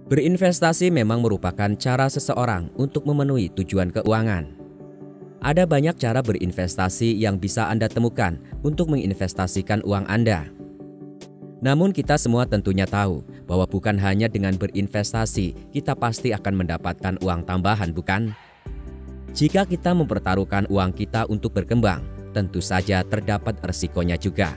Berinvestasi memang merupakan cara seseorang untuk memenuhi tujuan keuangan. Ada banyak cara berinvestasi yang bisa Anda temukan untuk menginvestasikan uang Anda. Namun kita semua tentunya tahu bahwa bukan hanya dengan berinvestasi kita pasti akan mendapatkan uang tambahan, bukan? Jika kita mempertaruhkan uang kita untuk berkembang, tentu saja terdapat resikonya juga.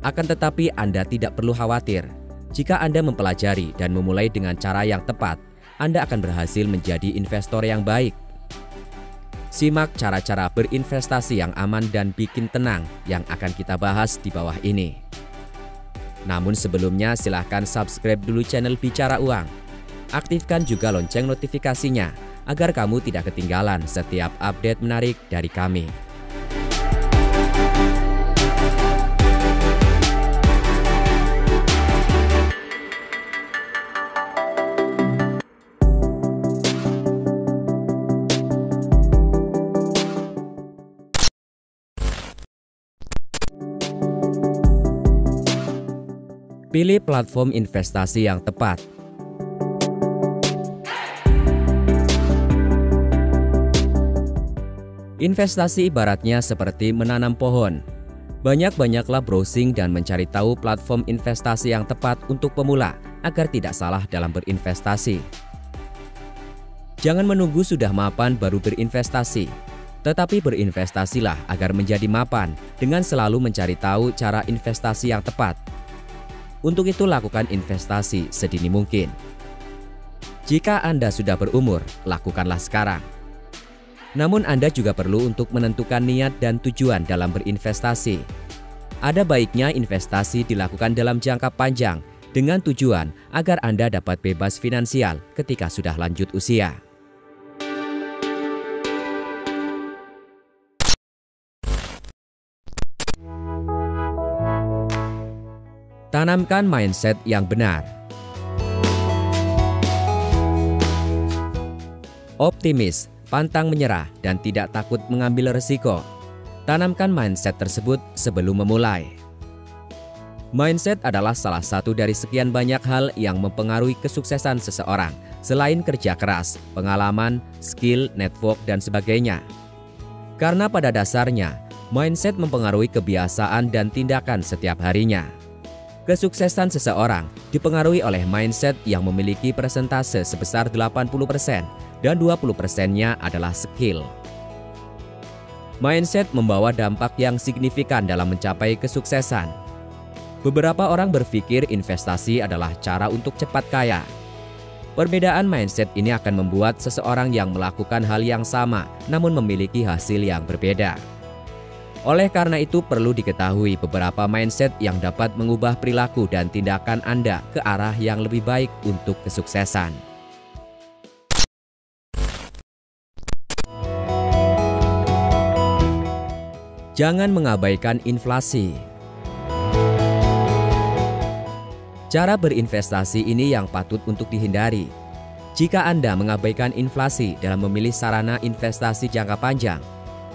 Akan tetapi Anda tidak perlu khawatir. Jika Anda mempelajari dan memulai dengan cara yang tepat, Anda akan berhasil menjadi investor yang baik. Simak cara-cara berinvestasi yang aman dan bikin tenang yang akan kita bahas di bawah ini. Namun sebelumnya silahkan subscribe dulu channel Bicara Uang. Aktifkan juga lonceng notifikasinya agar kamu tidak ketinggalan setiap update menarik dari kami. Pilih platform investasi yang tepat. Investasi ibaratnya seperti menanam pohon. Banyak-banyaklah browsing dan mencari tahu platform investasi yang tepat untuk pemula agar tidak salah dalam berinvestasi. Jangan menunggu sudah mapan baru berinvestasi, tetapi berinvestasilah agar menjadi mapan dengan selalu mencari tahu cara investasi yang tepat. Untuk itu lakukan investasi sedini mungkin. Jika Anda sudah berumur, lakukanlah sekarang. Namun Anda juga perlu untuk menentukan niat dan tujuan dalam berinvestasi. Ada baiknya investasi dilakukan dalam jangka panjang dengan tujuan agar Anda dapat bebas finansial ketika sudah lanjut usia. Tanamkan mindset yang benar. Optimis, pantang menyerah, dan tidak takut mengambil resiko. Tanamkan mindset tersebut sebelum memulai. Mindset adalah salah satu dari sekian banyak hal yang mempengaruhi kesuksesan seseorang, selain kerja keras, pengalaman, skill, network, dan sebagainya. Karena pada dasarnya, mindset mempengaruhi kebiasaan dan tindakan setiap harinya. Kesuksesan seseorang dipengaruhi oleh mindset yang memiliki persentase sebesar 80% dan 20%-nya adalah skill. Mindset membawa dampak yang signifikan dalam mencapai kesuksesan. Beberapa orang berpikir investasi adalah cara untuk cepat kaya. Perbedaan mindset ini akan membuat seseorang yang melakukan hal yang sama namun memiliki hasil yang berbeda. Oleh karena itu perlu diketahui beberapa mindset yang dapat mengubah perilaku dan tindakan Anda ke arah yang lebih baik untuk kesuksesan. Jangan mengabaikan inflasi. Cara berinvestasi ini yang patut untuk dihindari. Jika Anda mengabaikan inflasi dalam memilih sarana investasi jangka panjang,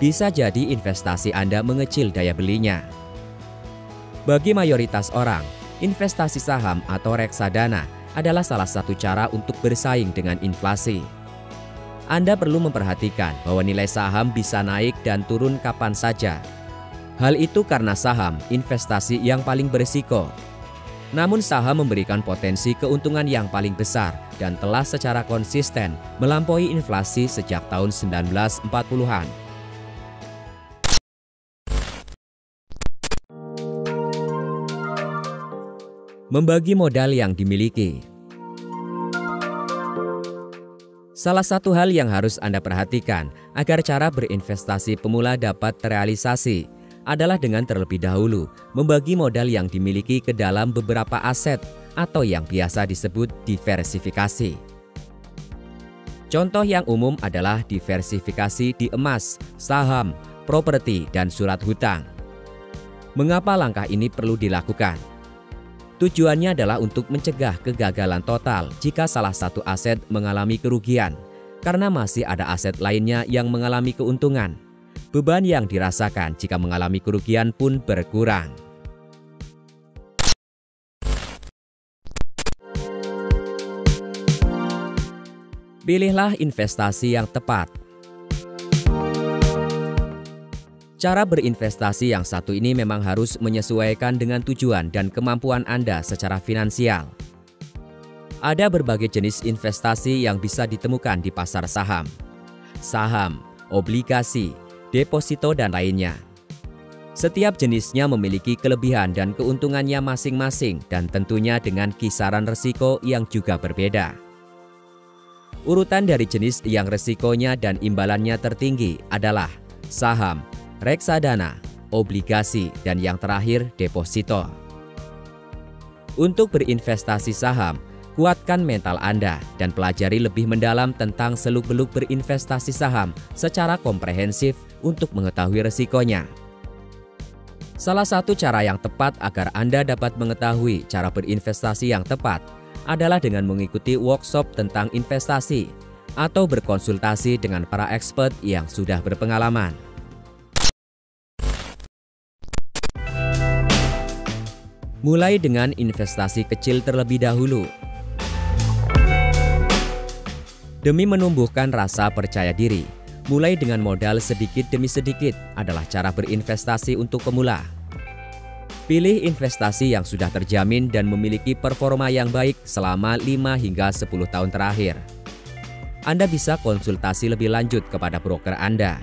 bisa jadi investasi Anda mengecil daya belinya. Bagi mayoritas orang, investasi saham atau reksadana adalah salah satu cara untuk bersaing dengan inflasi. Anda perlu memperhatikan bahwa nilai saham bisa naik dan turun kapan saja. Hal itu karena saham investasi yang paling berisiko. Namun saham memberikan potensi keuntungan yang paling besar dan telah secara konsisten melampaui inflasi sejak tahun 1940-an. Membagi modal yang dimiliki. Salah satu hal yang harus Anda perhatikan agar cara berinvestasi pemula dapat terrealisasi adalah dengan terlebih dahulu membagi modal yang dimiliki ke dalam beberapa aset atau yang biasa disebut diversifikasi. Contoh yang umum adalah diversifikasi di emas, saham, properti, dan surat hutang. Mengapa langkah ini perlu dilakukan? Tujuannya adalah untuk mencegah kegagalan total jika salah satu aset mengalami kerugian, karena masih ada aset lainnya yang mengalami keuntungan. Beban yang dirasakan jika mengalami kerugian pun berkurang. Pilihlah investasi yang tepat. Cara berinvestasi yang satu ini memang harus menyesuaikan dengan tujuan dan kemampuan Anda secara finansial. Ada berbagai jenis investasi yang bisa ditemukan di pasar saham, obligasi, deposito, dan lainnya. Setiap jenisnya memiliki kelebihan dan keuntungannya masing-masing dan tentunya dengan kisaran risiko yang juga berbeda. Urutan dari jenis yang risikonya dan imbalannya tertinggi adalah saham, reksadana, obligasi, dan yang terakhir deposito. Untuk berinvestasi saham, kuatkan mental Anda dan pelajari lebih mendalam tentang seluk-beluk berinvestasi saham secara komprehensif untuk mengetahui risikonya. Salah satu cara yang tepat agar Anda dapat mengetahui cara berinvestasi yang tepat adalah dengan mengikuti workshop tentang investasi atau berkonsultasi dengan para expert yang sudah berpengalaman. Mulai dengan investasi kecil terlebih dahulu. Demi menumbuhkan rasa percaya diri, mulai dengan modal sedikit demi sedikit adalah cara berinvestasi untuk pemula. Pilih investasi yang sudah terjamin dan memiliki performa yang baik selama 5 hingga 10 tahun terakhir. Anda bisa konsultasi lebih lanjut kepada broker Anda.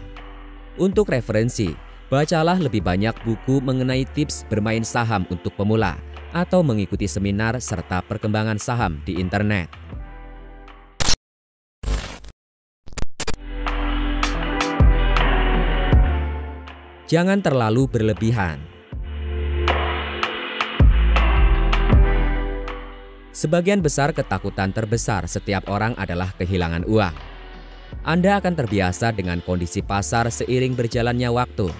Untuk referensi, bacalah lebih banyak buku mengenai tips bermain saham untuk pemula atau mengikuti seminar serta perkembangan saham di internet. Jangan terlalu berlebihan. Sebagian besar ketakutan terbesar setiap orang adalah kehilangan uang. Anda akan terbiasa dengan kondisi pasar seiring berjalannya waktu.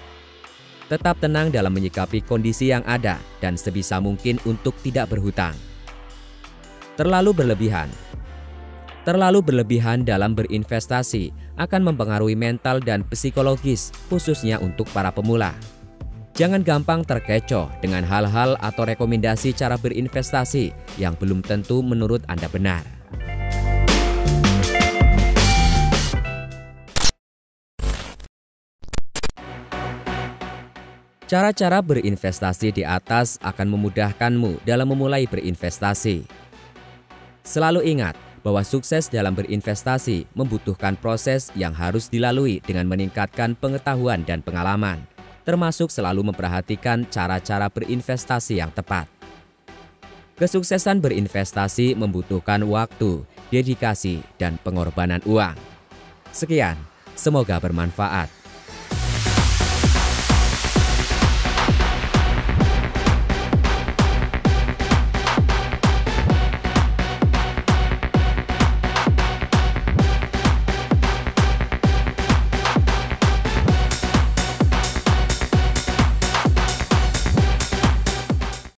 Tetap tenang dalam menyikapi kondisi yang ada dan sebisa mungkin untuk tidak berhutang. Terlalu berlebihan dalam berinvestasi akan mempengaruhi mental dan psikologis, khususnya untuk para pemula. Jangan gampang terkecoh dengan hal-hal atau rekomendasi cara berinvestasi yang belum tentu menurut Anda benar. Cara-cara berinvestasi di atas akan memudahkanmu dalam memulai berinvestasi. Selalu ingat bahwa sukses dalam berinvestasi membutuhkan proses yang harus dilalui dengan meningkatkan pengetahuan dan pengalaman, termasuk selalu memperhatikan cara-cara berinvestasi yang tepat. Kesuksesan berinvestasi membutuhkan waktu, dedikasi, dan pengorbanan uang. Sekian, semoga bermanfaat.